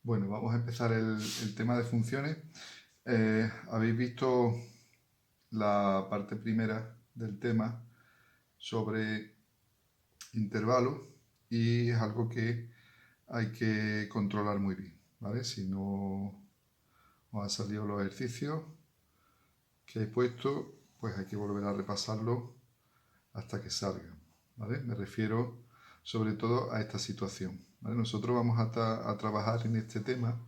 Bueno, vamos a empezar el tema de funciones. Habéis visto la parte primera del tema sobre intervalos y es algo que hay que controlar muy bien, ¿vale? Si no os han salido los ejercicios que he puesto, pues hay que volver a repasarlo hasta que salgan, ¿vale? Me refiero sobre todo a esta situación, ¿vale? Nosotros vamos a trabajar en este tema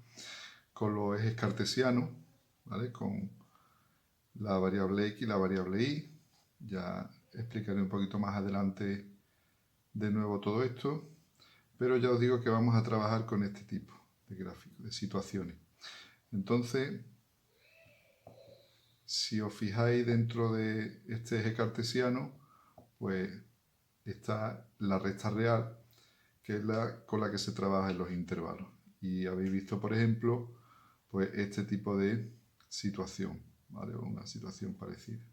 con los ejes cartesianos, ¿vale? Con la variable x y la variable y. Ya explicaré un poquito más adelante de nuevo todo esto, pero ya os digo que vamos a trabajar con este tipo de gráficos, de situaciones. Entonces, si os fijáis dentro de este eje cartesiano, pues está la recta real, que es la con la que se trabaja en los intervalos. Y habéis visto, por ejemplo, pues este tipo de situación, ¿vale? O una situación parecida.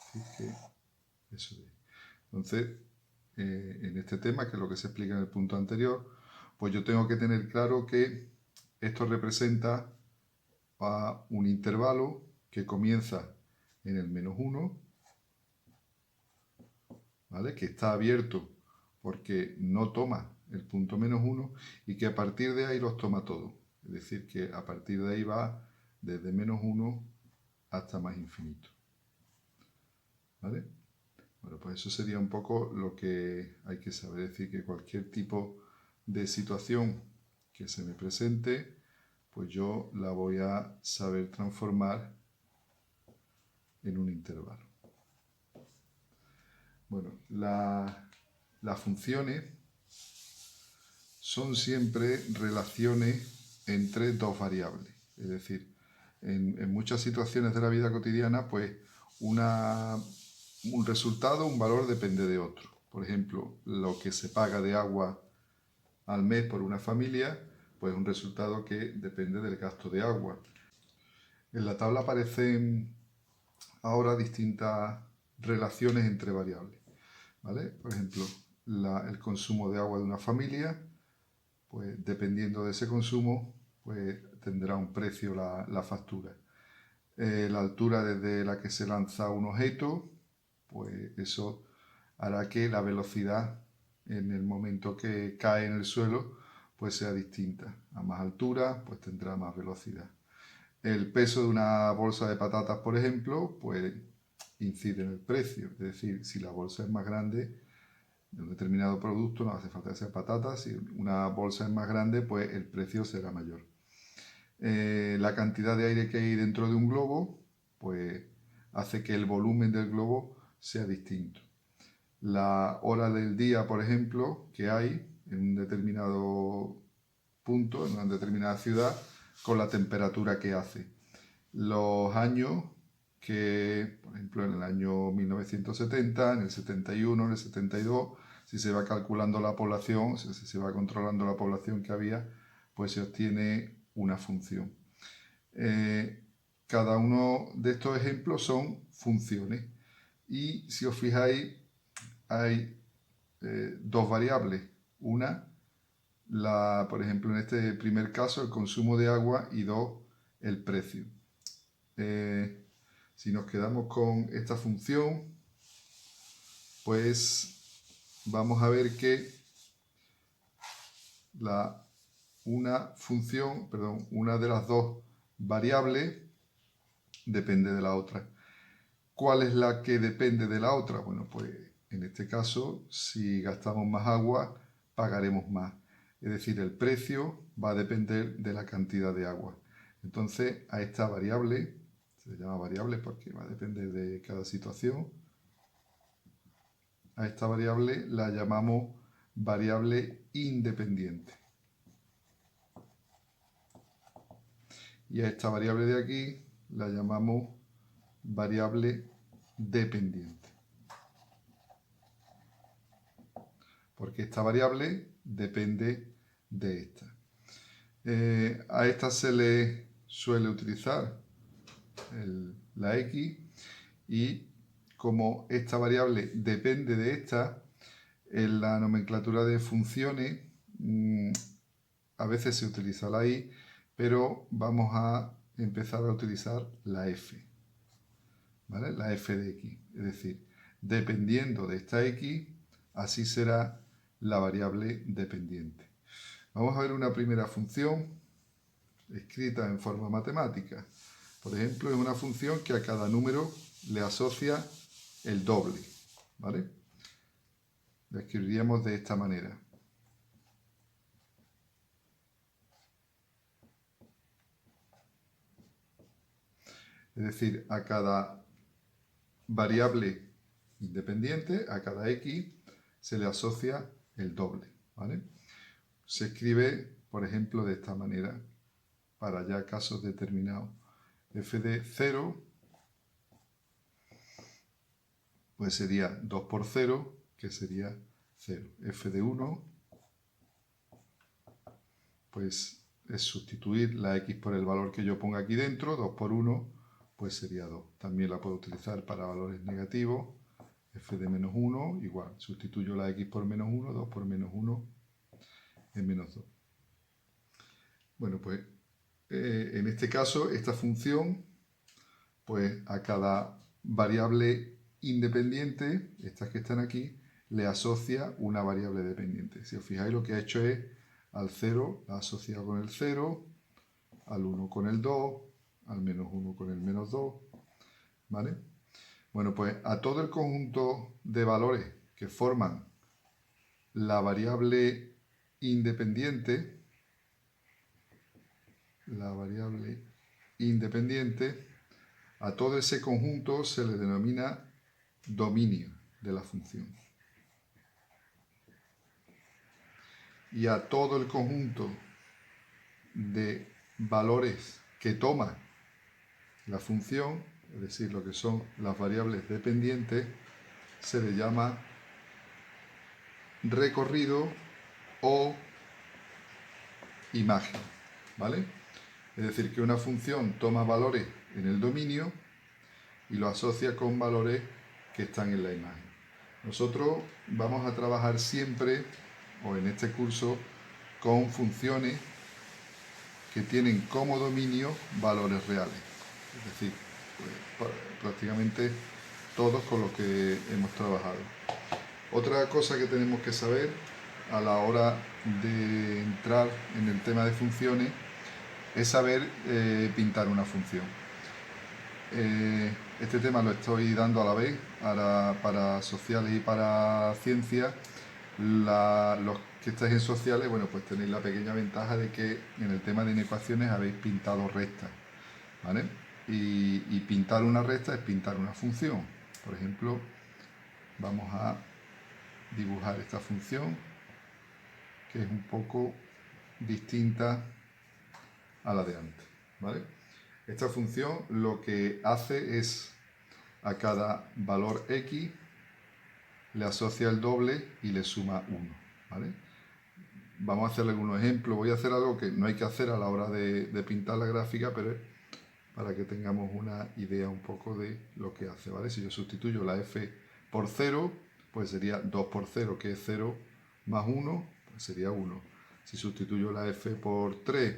Así que eso es. Entonces, en este tema, que es lo que se explica en el punto anterior, pues yo tengo que tener claro que esto representa a un intervalo que comienza en el -1, ¿vale? Que está abierto porque no toma el punto -1 y que a partir de ahí los toma todos. Es decir, que a partir de ahí va desde -1 hasta más infinito. ¿Vale? Bueno, pues eso sería un poco lo que hay que saber. Es decir, que cualquier tipo de situación que se me presente, pues yo la voy a saber transformar en un intervalo. Bueno, las funciones son siempre relaciones entre dos variables. Es decir, en muchas situaciones de la vida cotidiana, pues un resultado, un valor depende de otro. Por ejemplo, lo que se paga de agua al mes por una familia, pues un resultado que depende del gasto de agua. En la tabla aparecen ahora distintas relaciones entre variables, ¿vale? Por ejemplo, el consumo de agua de una familia, pues dependiendo de ese consumo, pues tendrá un precio la factura. La altura desde la que se lanza un objeto, pues eso hará que la velocidad en el momento que cae en el suelo pues sea distinta. A más altura pues tendrá más velocidad. El peso de una bolsa de patatas, por ejemplo, pues incide en el precio. Es decir, si la bolsa es más grande de un determinado producto, no hace falta que sea patatas. Si una bolsa es más grande, pues el precio será mayor. La cantidad de aire que hay dentro de un globo, pues hace que el volumen del globo sea distinto. La hora del día, por ejemplo, que hay en un determinado punto, en una determinada ciudad, con la temperatura que hace. Los años que, por ejemplo, en el año 1970, en el 71, en el 72, si se va calculando la población, si se va controlando la población que había, pues se obtiene una función. Cada uno de estos ejemplos son funciones y si os fijáis hay dos variables. Una, por ejemplo, en este primer caso, el consumo de agua y dos, el precio. Si nos quedamos con esta función, pues vamos a ver que una de las dos variables depende de la otra. ¿Cuál es la que depende de la otra? Bueno, pues en este caso, si gastamos más agua, pagaremos más. Es decir, el precio va a depender de la cantidad de agua. Entonces, a esta variable, se llama variable porque va a depender de cada situación, a esta variable la llamamos variable independiente. Y a esta variable de aquí la llamamos variable dependiente. Porque esta variable depende de esta. A esta se le suele utilizar la x y como esta variable depende de esta, en la nomenclatura de funciones a veces se utiliza la i, pero vamos a empezar a utilizar la f, ¿vale? La f de x. Es decir, dependiendo de esta x, así será la variable dependiente. Vamos a ver una primera función escrita en forma matemática. Por ejemplo, es una función que a cada número le asocia el doble, ¿vale? La escribiríamos de esta manera. Es decir, a cada variable independiente, a cada x, se le asocia el doble, ¿vale? Se escribe, por ejemplo, de esta manera, para ya casos determinados. F de 0, pues sería 2 por 0, que sería 0. F de 1, pues es sustituir la x por el valor que yo ponga aquí dentro, 2 por 1, pues sería 2. También la puedo utilizar para valores negativos. F de menos 1, igual, sustituyo la x por menos 1, 2 por menos 1 es menos 2. Bueno, pues en este caso, esta función, pues a cada variable independiente, estas que están aquí, le asocia una variable dependiente. Si os fijáis, lo que ha hecho es al 0 la ha asociado con el 0, al 1 con el 2, al menos 1 con el menos 2, ¿vale? Bueno, pues a todo el conjunto de valores que forman la variable independiente, a todo ese conjunto se le denomina dominio de la función. Y a todo el conjunto de valores que toma la función, es decir, lo que son las variables dependientes, se le llama recorrido o imagen, ¿vale? Es decir, que una función toma valores en el dominio y lo asocia con valores que están en la imagen. Nosotros vamos a trabajar siempre, o en este curso, con funciones que tienen como dominio valores reales. Es decir, pues, prácticamente todos con los que hemos trabajado. Otra cosa que tenemos que saber a la hora de entrar en el tema de funciones es saber pintar una función. Este tema lo estoy dando a la vez para sociales y para ciencias. Los que estáis en sociales, bueno, pues tenéis la pequeña ventaja de que en el tema de inecuaciones habéis pintado rectas, ¿vale? Y pintar una recta es pintar una función. Por ejemplo, vamos a dibujar esta función, que es un poco distinta a la de antes, ¿vale? Esta función lo que hace es a cada valor x le asocia el doble y le suma 1, ¿vale? Vamos a hacer algunos ejemplos. Voy a hacer algo que no hay que hacer a la hora de pintar la gráfica, pero es para que tengamos una idea un poco de lo que hace, ¿vale? Si yo sustituyo la f por 0, pues sería 2 por 0, que es 0 más 1, pues sería 1. Si sustituyo la f por 3,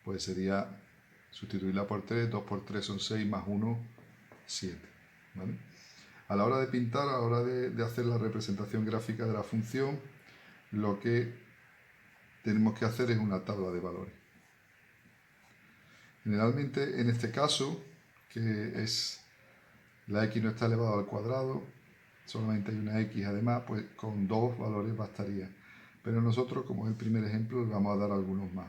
pues sería sustituirla por 3, 2 por 3 son 6, más 1, 7, ¿vale? A la hora de pintar, a la hora de hacer la representación gráfica de la función, lo que tenemos que hacer es una tabla de valores. Generalmente, en este caso, que es la x no está elevado al cuadrado, solamente hay una x además, pues con dos valores bastaría. Pero nosotros, como es el primer ejemplo, les vamos a dar algunos más.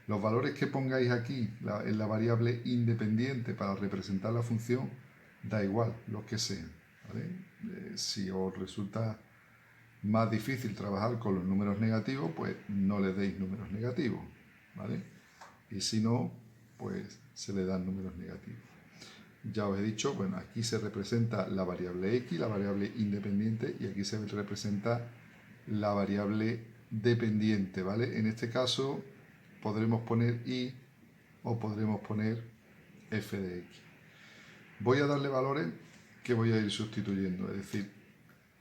Los valores que pongáis aquí en la variable independiente para representar la función, da igual los que sean, ¿vale? Si os resulta más difícil trabajar con los números negativos, pues no le deis números negativos, ¿vale? Y si no, pues se le dan números negativos. Ya os he dicho, bueno, aquí se representa la variable x, la variable independiente, y aquí se representa la variable dependiente, ¿vale? En este caso podremos poner y o podremos poner f de x. Voy a darle valores que voy a ir sustituyendo, es decir,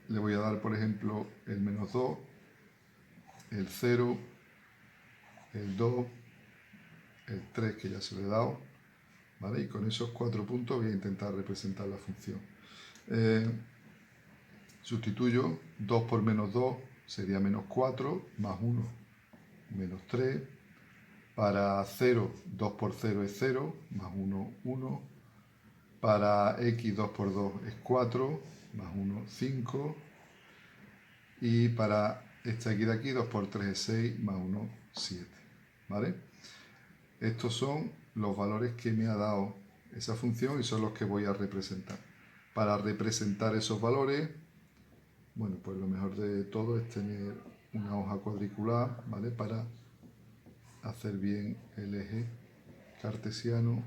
le voy a dar, por ejemplo, el menos 2, el 0, el 2, el 3 que ya se lo he dado, ¿vale? Y con esos 4 puntos voy a intentar representar la función. Sustituyo 2 por menos 2 sería menos 4, más 1, menos 3. Para 0, 2 por 0 es 0, más 1, 1. Para x, 2 por 2 es 4, más 1, 5. Y para esta x de aquí, 2 por 3 es 6, más 1, 7. ¿Vale? Estos son los valores que me ha dado esa función y son los que voy a representar. Para representar esos valores, bueno, pues lo mejor de todo es tener una hoja cuadriculada, ¿vale? Para hacer bien el eje cartesiano,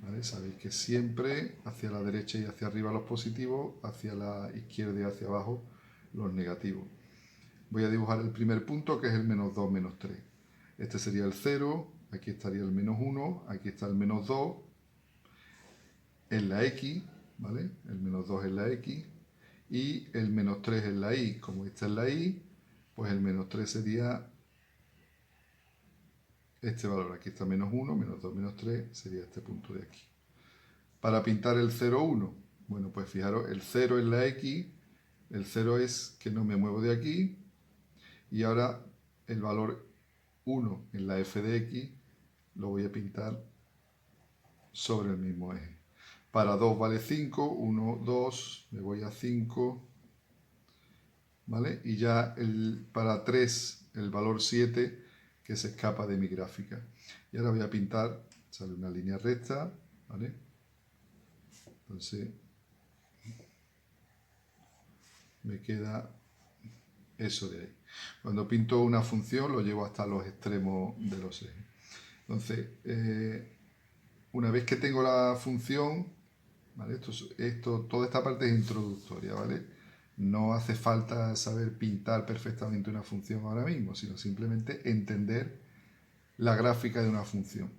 ¿vale? Sabéis que siempre hacia la derecha y hacia arriba los positivos, hacia la izquierda y hacia abajo los negativos. Voy a dibujar el primer punto, que es el menos 2, menos 3. Este sería el 0, aquí estaría el menos 1, aquí está el menos 2, en la x, ¿vale? El menos 2 es la x, y el menos 3 es la y. Como esta es la y, pues el menos 3 sería este valor. Aquí está menos 1, menos 2, menos 3, sería este punto de aquí. Para pintar el 0, 1, bueno, pues fijaros, el 0 es la x, el 0 es que no me muevo de aquí, y ahora el valor 1 en la f de x lo voy a pintar sobre el mismo eje. Para 2 vale 5, 1, 2, me voy a 5, ¿vale? Y ya para 3 el valor 7 que se escapa de mi gráfica. Y ahora voy a pintar, sale una línea recta, ¿vale? Entonces me queda eso de ahí. Cuando pinto una función lo llevo hasta los extremos de los ejes. Entonces, una vez que tengo la función, ¿vale? Toda esta parte es introductoria, ¿vale? No hace falta saber pintar perfectamente una función ahora mismo, sino simplemente entender la gráfica de una función.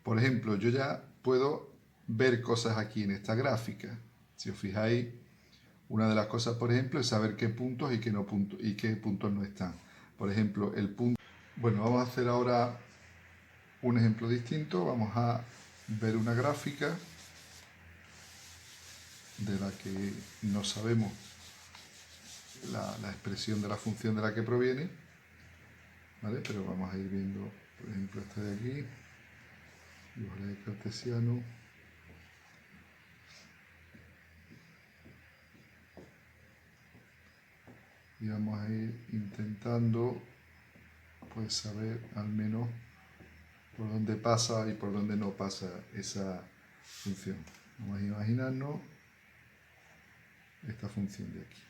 Por ejemplo, yo ya puedo ver cosas aquí en esta gráfica. Si os fijáis, una de las cosas, por ejemplo, es saber qué puntos y qué puntos no están. Por ejemplo, el punto... Bueno, vamos a hacer ahora un ejemplo distinto. Vamos a ver una gráfica de la que no sabemos la expresión de la función de la que proviene, ¿vale? Pero vamos a ir viendo, por ejemplo, esta de aquí, dibujar el cartesiano. Y vamos a ir intentando pues saber al menos por dónde pasa y por dónde no pasa esa función. Vamos a imaginarnos esta función de aquí.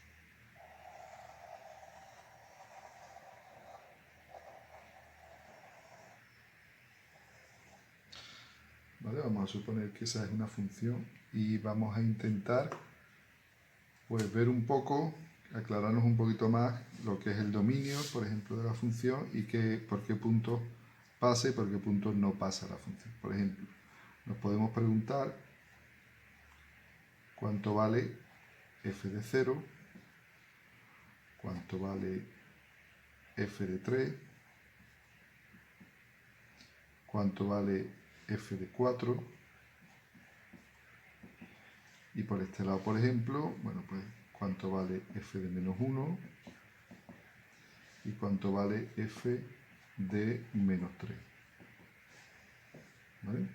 ¿Vale? Vamos a suponer que esa es una función y vamos a intentar pues ver un poco, aclararnos un poquito más lo que es el dominio, por ejemplo, de la función y por qué puntos pasa y por qué puntos no pasa la función. Por ejemplo, nos podemos preguntar cuánto vale f de 0, cuánto vale f de 3, cuánto vale f de 4, y por este lado, por ejemplo, bueno, pues cuánto vale f de menos 1 y cuánto vale f de menos 3. ¿Vale?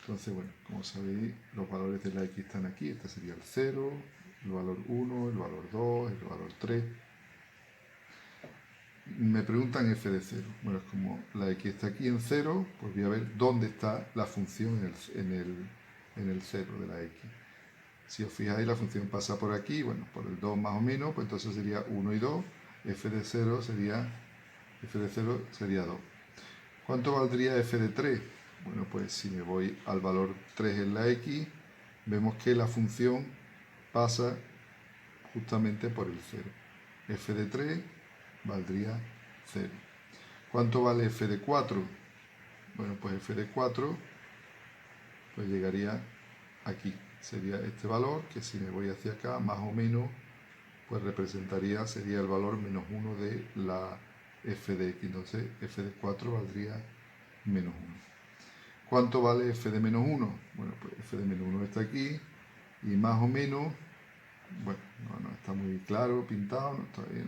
Entonces, bueno, como sabéis, los valores de la x están aquí. Este sería el 0, el valor 1, el valor 2, el valor 3. Me preguntan f de 0. Bueno, es como la x está aquí en 0, pues voy a ver dónde está la función en el 0 de la x. Si os fijáis, la función pasa por aquí, bueno, por el 2 más o menos, pues entonces sería 1 y 2. f de 0 sería 2. ¿Cuánto valdría f de 3? Bueno, pues si me voy al valor 3 en la x, vemos que la función pasa justamente por el 0. f de 3 valdría 0. ¿Cuánto vale f de 4? Bueno, pues f de 4 pues llegaría aquí. Sería este valor, que si me voy hacia acá, más o menos, pues sería el valor menos 1 de la f de x. Entonces f de 4 valdría menos 1. ¿Cuánto vale f de menos 1? Bueno, pues f de menos 1 está aquí y más o menos, bueno, no está muy claro, pintado,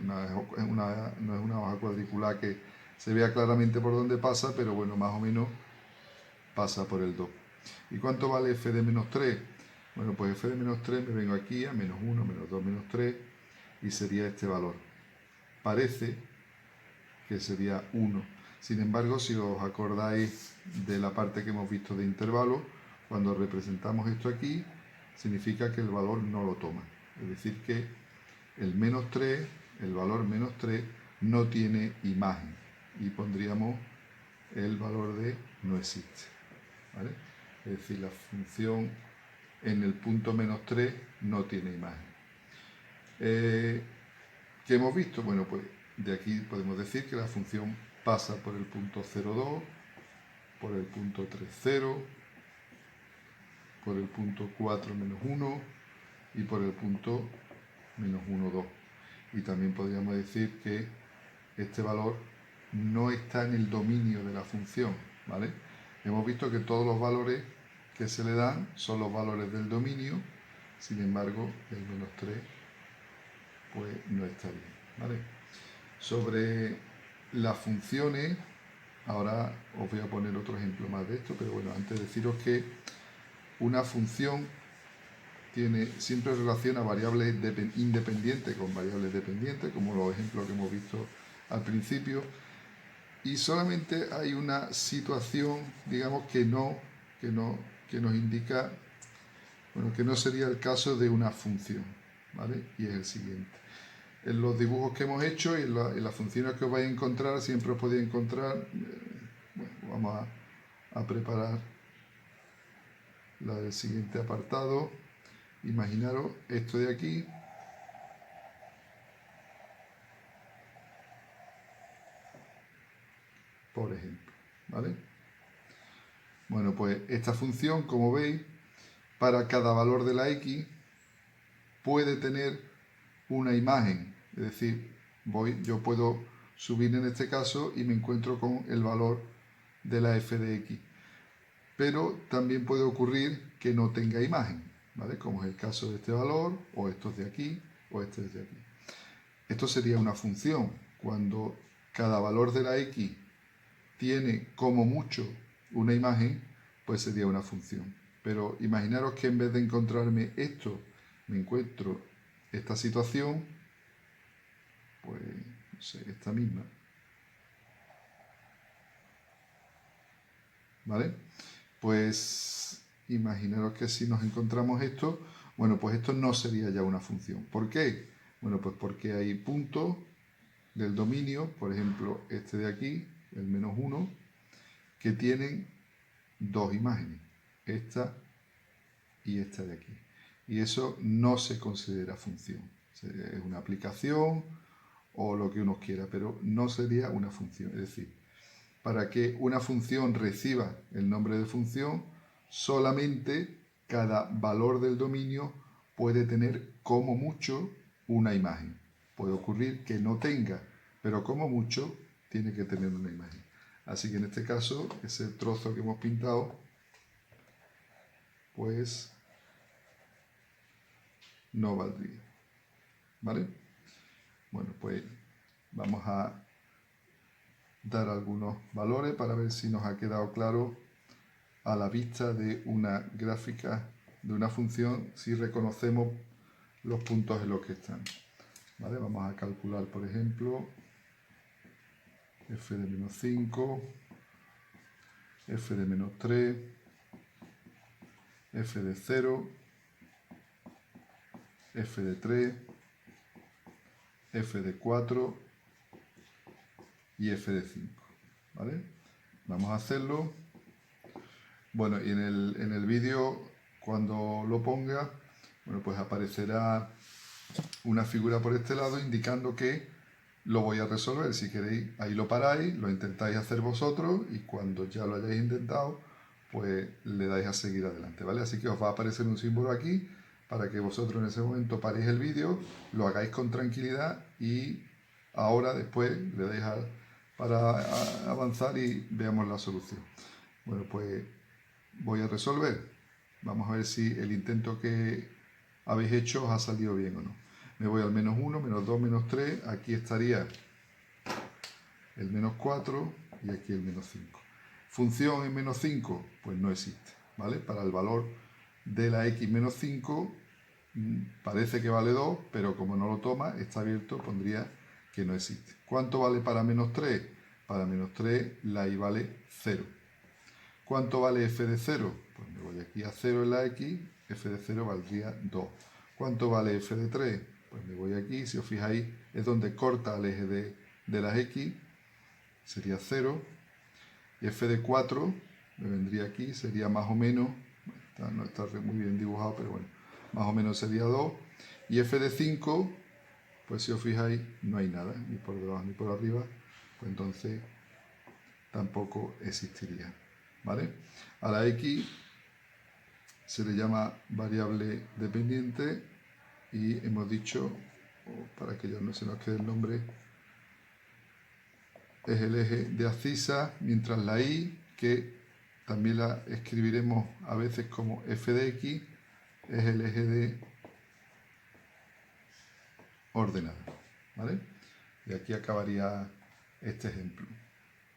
no es una hoja cuadricular que se vea claramente por dónde pasa, pero bueno, más o menos pasa por el 2. ¿Y cuánto vale f de menos 3? Bueno, pues f de menos 3 me vengo aquí a menos 1, menos 2, menos 3 y sería este valor. Parece que sería 1. Sin embargo, si os acordáis de la parte que hemos visto de intervalo, cuando representamos esto aquí, significa que el valor no lo toma. Es decir, que el menos 3, el valor menos 3, no tiene imagen. Y pondríamos el valor de no existe. ¿Vale? Es decir, la función en el punto menos 3 no tiene imagen. ¿Qué hemos visto? Bueno, pues de aquí podemos decir que la función pasa por el punto 0,2, por el punto 3,0, por el punto 4 menos 1 y por el punto menos 1,2. Y también podríamos decir que este valor no está en el dominio de la función, ¿vale? Hemos visto que todos los valores que se le dan son los valores del dominio, sin embargo el menos 3 pues no está bien, ¿vale? Sobre las funciones, ahora os voy a poner otro ejemplo más de esto, pero bueno, antes deciros que una función tiene siempre relación a variables independientes con variables dependientes, como los ejemplos que hemos visto al principio, y solamente hay una situación, digamos, que nos indica, bueno, que no sería el caso de una función, ¿vale? Y es el siguiente. En los dibujos que hemos hecho y en las funciones que os vais a encontrar, siempre os podéis encontrar, bueno, vamos a preparar la del siguiente apartado. Imaginaros esto de aquí, por ejemplo, ¿vale? Bueno, pues esta función, como veis, para cada valor de la x puede tener una imagen, es decir, yo puedo subir en este caso y me encuentro con el valor de la f de x, pero también puede ocurrir que no tenga imagen, ¿vale? Como es el caso de este valor, o estos de aquí, o este de aquí. Esto sería una función. Cuando cada valor de la x tiene como mucho una imagen, pues sería una función. Pero imaginaros que en vez de encontrarme esto, me encuentro esta situación, pues, no sé, esta misma. ¿Vale? Pues imaginaros que si nos encontramos esto, bueno, pues esto no sería ya una función. ¿Por qué? Bueno, pues porque hay puntos del dominio, por ejemplo, este de aquí, el menos 1, que tienen dos imágenes, esta y esta de aquí. Y eso no se considera función. Es una aplicación o lo que uno quiera, pero no sería una función. Es decir, para que una función reciba el nombre de función, solamente cada valor del dominio puede tener como mucho una imagen. Puede ocurrir que no tenga, pero como mucho tiene que tener una imagen. Así que en este caso, ese trozo que hemos pintado, pues no valdría. ¿Vale? Bueno, pues vamos a dar algunos valores para ver si nos ha quedado claro a la vista de una gráfica de una función si reconocemos los puntos en los que están. ¿Vale? Vamos a calcular, por ejemplo, f de menos 5, f de menos 3, f de 0, f de 3, f de 4 y f de 5. ¿Vale? Vamos a hacerlo. Bueno, y en el vídeo, cuando lo ponga, bueno, pues aparecerá una figura por este lado indicando que lo voy a resolver. Si queréis, ahí lo paráis, lo intentáis hacer vosotros y cuando ya lo hayáis intentado, pues le dais a seguir adelante, ¿vale? Así que os va a aparecer un símbolo aquí para que vosotros en ese momento paréis el vídeo, lo hagáis con tranquilidad y ahora después le dais avanzar y veamos la solución. Bueno, pues voy a resolver. Vamos a ver si el intento que habéis hecho os ha salido bien o no. Me voy al menos 1, menos 2, menos 3. Aquí estaría el menos 4 y aquí el menos 5. ¿Función en menos 5? Pues no existe, ¿vale? Para el valor de la x menos 5 parece que vale 2, pero como no lo toma, está abierto, pondría que no existe. ¿Cuánto vale para menos 3? Para menos 3 la y vale 0. ¿Cuánto vale f de 0? Pues me voy aquí a 0 en la x, f de 0 valdría 2. ¿Cuánto vale f de 3? Pues me voy aquí, si os fijáis, es donde corta el eje de las x, sería 0. Y f de 4 me vendría aquí, sería más o menos, no está muy bien dibujado, pero bueno, más o menos sería 2. Y f de 5, pues si os fijáis, no hay nada, ni por debajo ni por arriba, pues entonces tampoco existiría, ¿vale? A la x se le llama variable dependiente y hemos dicho, para que ya no se nos quede el nombre, es el eje de abscisa, mientras la y, que también la escribiremos a veces como f de x, es el eje de ordenada, ¿vale? Y aquí acabaría este ejemplo.